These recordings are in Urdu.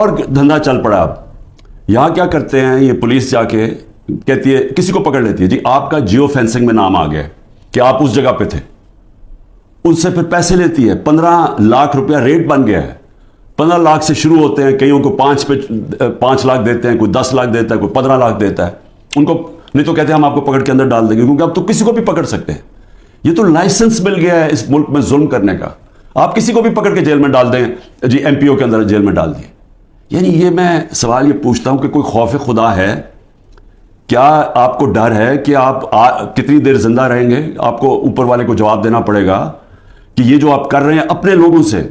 اور دھندا چل پڑا. اب یہاں کیا کرتے ہیں یہ پولیس جا کے کہتی ہے, کسی کو پکڑ لیتی ہے, جی آپ کا جیو فینسنگ میں نام آ گیا کہ آپ اس جگہ پہ تھے, ان سے پھر پیسے لیتی ہے. 15 لاکھ روپیہ ریٹ بن گیا ہے. 15 لاکھ سے شروع ہوتے ہیں, کئیوں کو 5 لاکھ دیتے ہیں, کوئی 10 لاکھ دیتا ہے, کوئی 15 لاکھ دیتا ہے. ان کو نہیں تو کہتے ہیں ہم آپ کو پکڑ کے اندر ڈال دیں گے, کیونکہ اب تو کسی کو بھی پکڑ سکتے ہیں. یہ تو لائسنس مل گیا ہے اس ملک میں ظلم کرنے کا. آپ کسی کو بھی پکڑ کے جیل میں ڈال دیں, جی ایم پی او کے اندر جیل میں ڈال دیں. یعنی یہ میں سوال یہ پوچھتا ہوں کہ کوئی خوف خدا ہے کیا؟ آپ کو ڈر ہے کہ آپ کتنی دیر زندہ رہیں گے؟ آپ کو اوپر والے کو جواب دینا پڑے گا کہ یہ جو آپ کر رہے ہیں اپنے لوگوں سے.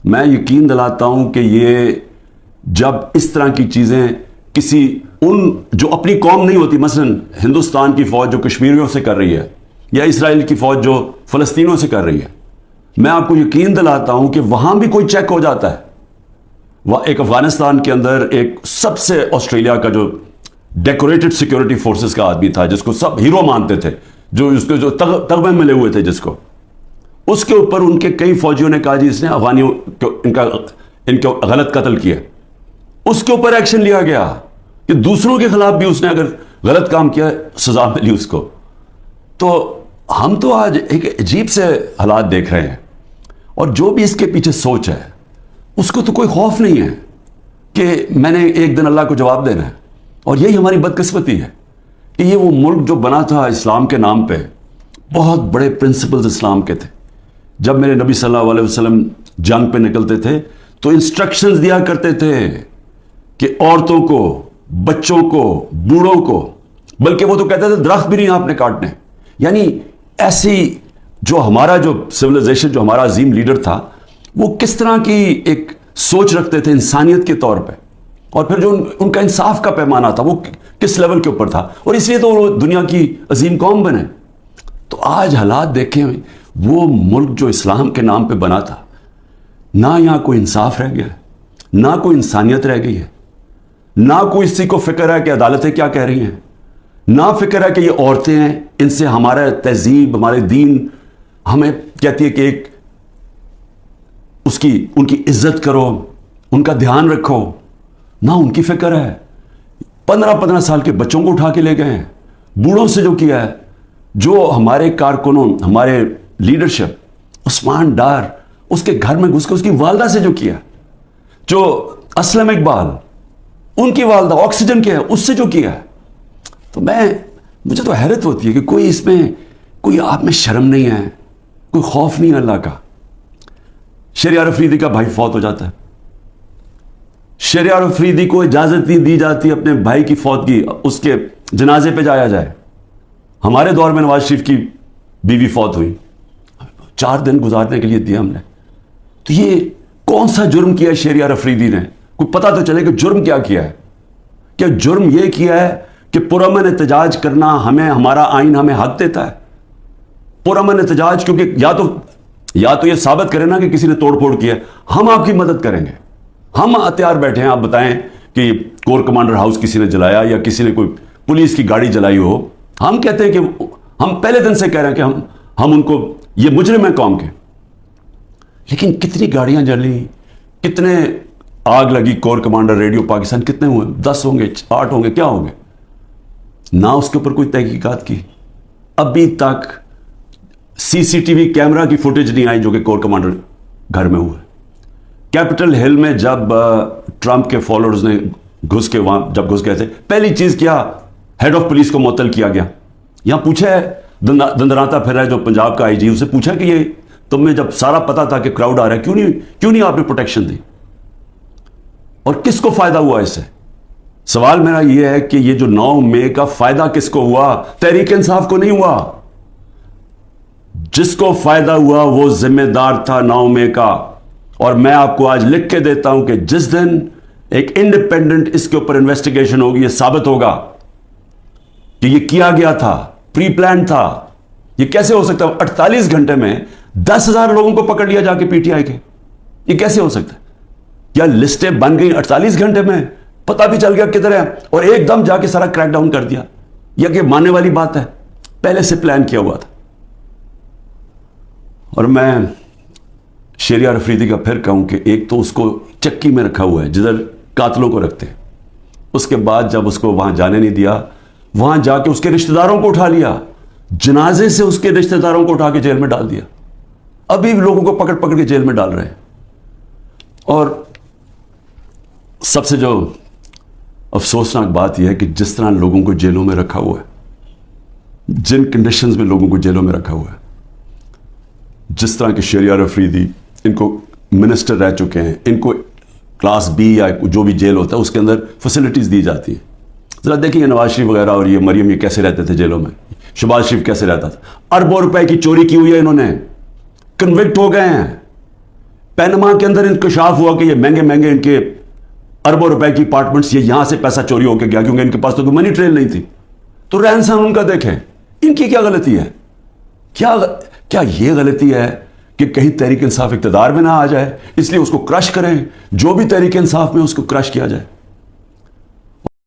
میں یقین دلاتا ہوں کہ یہ جب اس طرح کی چیزیں کسی ان جو اپنی قوم نہیں ہوتی, مثلا ہندوستان کی فوج جو کشمیریوں سے کر رہی ہے, یا اسرائیل کی فوج جو فلسطینوں سے کر رہی ہے, میں آپ کو یقین دلاتا ہوں کہ وہاں بھی کوئی چیک ہو جاتا ہے. وہ ایک افغانستان کے اندر ایک سب سے آسٹریلیا کا جو ڈیکوریٹڈ سیکیورٹی فورسز کا آدمی تھا, جس کو سب ہیرو مانتے تھے, جو اس کے جو تغمے ملے ہوئے تھے جس کو, اس کے اوپر ان کے کئی فوجیوں نے کہا جی اس نے افغانیوں ان کو غلط قتل کیا. اس کے اوپر ایکشن لیا گیا کہ دوسروں کے خلاف بھی اس نے اگر غلط کام کیا سزا ملی اس کو. تو ہم تو آج ایک عجیب سے حالات دیکھ رہے ہیں, اور جو بھی اس کے پیچھے سوچ ہے اس کو تو کوئی خوف نہیں ہے کہ میں نے ایک دن اللہ کو جواب دینا ہے. اور یہی ہماری بدقسمتی ہے کہ یہ وہ ملک جو بنا تھا اسلام کے نام پہ, بہت بڑے پرنسپلز اسلام کے تھے. جب میرے نبی صلی اللہ علیہ وسلم جنگ پہ نکلتے تھے تو انسٹرکشنز دیا کرتے تھے کہ عورتوں کو, بچوں کو, بوڑھوں کو, بلکہ وہ تو کہتے تھے درخت بھی نہیں آپ نے کاٹنے. یعنی ایسی جو ہمارا جو سویلائزیشن, جو ہمارا عظیم لیڈر تھا, وہ کس طرح کی ایک سوچ رکھتے تھے انسانیت کے طور پہ, اور پھر جو ان کا انصاف کا پیمانہ تھا وہ کس لیول کے اوپر تھا, اور اس لیے تو وہ دنیا کی عظیم قوم بنے. تو آج حالات دیکھیں, وہ ملک جو اسلام کے نام پہ بنا تھا, نہ یہاں کوئی انصاف رہ گیا ہے, نہ کوئی انسانیت رہ گئی ہے, نہ کوئی اسی کو فکر ہے کہ عدالتیں کیا کہہ رہی ہیں, نہ فکر ہے کہ یہ عورتیں ہیں, ان سے ہمارا تہذیب, ہمارے دین ہمیں کہتی ہے کہ ایک ان کی عزت کرو, ان کا دھیان رکھو. نہ ان کی فکر ہے. 15 سال کے بچوں کو اٹھا کے لے گئے ہیں, بوڑھوں سے جو کیا ہے, جو ہمارے کارکنوں, ہمارے لیڈرشپ, عثمان ڈار اس کے گھر میں گھس کے اس کی والدہ سے جو کیا, جو اسلم اقبال ان کی والدہ آکسیجن کے ہے اس سے جو کیا ہے. تو مجھے تو حیرت ہوتی ہے کہ کوئی اس میں, کوئی آپ میں شرم نہیں ہے, کوئی خوف نہیں ہے اللہ کا. شہریار افریدی کا بھائی فوت ہو جاتا ہے, شہریار افریدی کو اجازت نہیں دی جاتی اپنے بھائی کی فوتگی, اس کے جنازے پہ جایا جائے. ہمارے دور میں نواز شریف کی بیوی فوت ہوئی, 4 دن گزارنے کے لیے دیا ہم نے. تو یہ کون سا جرم کیا ہے شہریار افریدی نے؟ کوئی پتہ تو چلے کہ جرم کیا کیا ہے. کیا جرم یہ کیا ہے کہ پرامن احتجاج کرنا ہمیں, ہمارا آئین ہمیں حق دیتا ہے پرامن احتجاج, کیونکہ یا تو یہ ثابت کرے نا کہ کسی نے توڑ پھوڑ کیا, ہم آپ کی مدد کریں گے. ہم ہتھیار بیٹھے ہیں, آپ بتائیں کہ کور کمانڈر ہاؤس کسی نے جلایا یا کسی نے کوئی پولیس کی گاڑی جلائی ہو, ہم کہتے ہیں کہ ہم پہلے دن سے کہہ رہے ہیں کہ ہم ان کو, یہ مجرم ہیں قوم کے. لیکن کتنی گاڑیاں جلی, کتنے آگ لگی, کور کمانڈر ریڈیو پاکستان کتنے ہوئے, 10 ہوں گے, 8 ہوں گے, کیا ہوں گے؟ نہ اس کے اوپر کوئی تحقیقات کی. ابھی تک سی سی ٹی وی کیمرہ کی فوٹیج نہیں آئی جو کہ کور کمانڈر گھر میں ہوئے. کیپٹل ہل میں جب ٹرمپ کے فالوورز نے گھس کے وہاں جب گھس گئے تھے, پہلی چیز کیا, ہیڈ آف پولیس کو معطل کیا گیا. یہاں پوچھا ہے, دندراتا پھر رہا ہے جو پنجاب کا آئی جی, اسے پوچھا کہ یہ تمہیں جب سارا پتا تھا کہ کراؤڈ آ رہا ہے کیوں نہیں آپ نے پروٹیکشن دی, اور کس کو فائدہ ہوا اس سے؟ سوال میرا یہ ہے کہ یہ جو 9 مئی کا فائدہ کس کو ہوا؟ تحریک انصاف کو نہیں ہوا. جس کو فائدہ ہوا وہ ذمہ دار تھا 9 مئی کا. اور میں آپ کو آج لکھ کے دیتا ہوں کہ جس دن ایک انڈیپینڈنٹ اس کے اوپر انویسٹیگیشن ہوگی, یہ ثابت ہوگا کہ یہ کیا گیا تھا, پری پلان تھا. یہ کیسے ہو سکتا ہے 48 گھنٹے میں 10,000 لوگوں کو پکڑ لیا جا کے پی ٹی آئی کے؟ یہ کیسے ہو سکتا ہے؟ کیا لسٹیں بن گئی 48 گھنٹے میں؟ پتہ بھی چل گیا کدھر ہے, اور ایک دم جا کے سارا کریک ڈاؤن کر دیا؟ یہ کہ ماننے والی بات ہے؟ پہلے سے پلان کیا ہوا تھا. اور میں شہریار افریدی کا پھر کہوں کہ ایک تو اس کو چکی میں رکھا ہوا ہے, جدھر قاتلوں کو رکھتے. اس کے بعد جب اس کو وہاں جانے نہیں دیا, وہاں جا کے اس کے رشتہ داروں کو اٹھا لیا, جنازے سے اس کے رشتہ داروں کو اٹھا کے جیل میں ڈال دیا. ابھی بھی لوگوں کو پکڑ پکڑ کے جیل میں ڈال رہے ہیں. اور سب سے جو افسوسناک بات یہ ہے کہ جس طرح لوگوں کو جیلوں میں رکھا ہوا ہے, جن کنڈیشنز میں لوگوں کو جیلوں میں رکھا ہوا ہے, جس طرح کے شہریار افریدی ان کو منسٹر رہ چکے ہیں, ان کو کلاس بی یا جو بھی جیل ہوتا ہے اس کے اندر فیسلٹیز دی جاتی ہیں. ذرا دیکھیں گے نواز شریف وغیرہ اور یہ مریم یہ کیسے رہتے تھے جیلوں میں, شہباز شریف کیسے رہتا تھا. اربوں روپے کی چوری کی ہوئی ہے انہوں نے, کنوکٹ ہو گئے ہیں. پینما کے اندر انکشاف ہوا کہ یہ مہنگے مہنگے ان کے اربوں روپے کی اپارٹمنٹس, یہ یہاں سے پیسہ چوری ہو کے گیا کیونکہ ان کے پاس تو کوئی منی ٹریل نہیں تھی. تو رہن سہن ان کا دیکھیں, ان کی کیا غلطی ہے؟ کیا یہ غلطی ہے کہ کہیں تحریک انصاف اقتدار میں نہ آ جائے, اس لیے اس کو کرش کریں, جو بھی تحریک انصاف میں اس کو کرش کیا جائے.